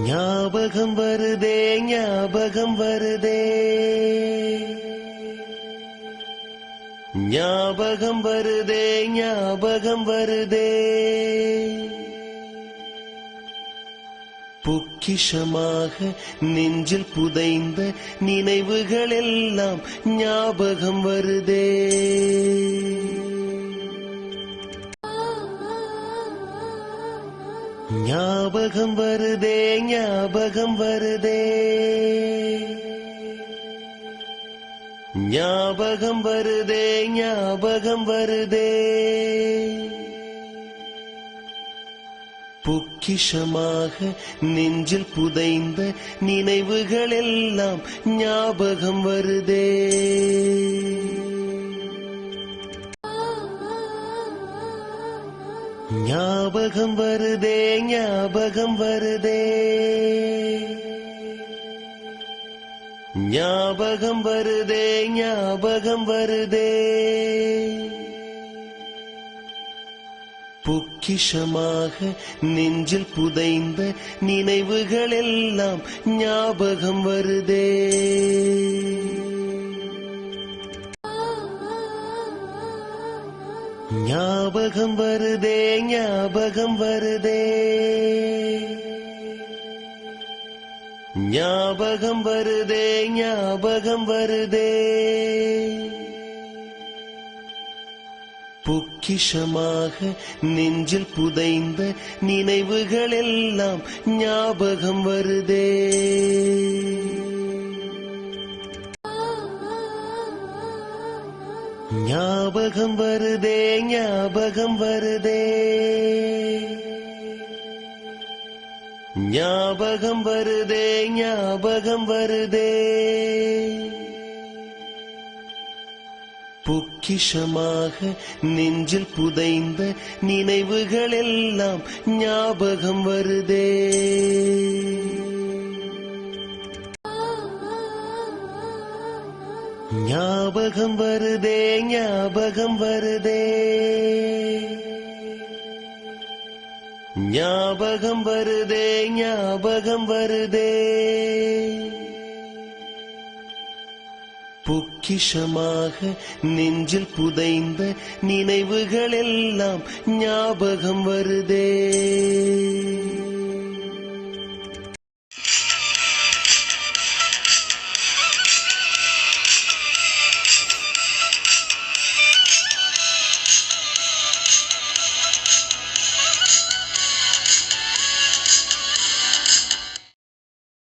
ஞாபகம் வருதே ஞாபகம் வருதே ஞாபகம் வருதே ஞாபகம் வருதே பொக்கிஷமாக நெஞ்சில் புதைந்த நினைவுகள் எல்லாம் ஞாபகம் வருதே ஞாபகம் வருதே ஞாபகம் வருதே ஞாபகம் வருதே ஞாபகம் வருதே பொக்கிஷமாக நெஞ்சில் புதைந்த நினைவுகள் எல்லாம் ஞாபகம் வருதே ஞாபகம் வருதே ஞாபகம் வருதே ஞாபகம் வருதே ஞாபகம் வருதே பொக்கிஷமாக நெஞ்சில் புதைந்த நினைவுகள் எல்லாம் ஞாபகம் வருதே ஞாபகம் வருதே ஞாபகம் வருதே ஞாபகம் வருதே ஞாபகம் வருதே பொக்கிஷமாக நெஞ்சில் புதைந்த நினைவுகள் எல்லாம் ஞாபகம் வருதே ஞாபகம் வருதே ஞாபகம் வருதே ஞாபகம் வருதே ஞாபகம் வருதே பொக்கிஷமாக நெஞ்சில் புதைந்த நினைவுகள் எல்லாம் ஞாபகம் வருதே ஞாபகம் வருதே ஞாபகம் வருதே ஞாபகம் வருதே ஞாபகம் வருதே பொக்கிஷமாக நெஞ்சில் புதைந்த நினைவுகள் எல்லாம் ஞாபகம் வருதே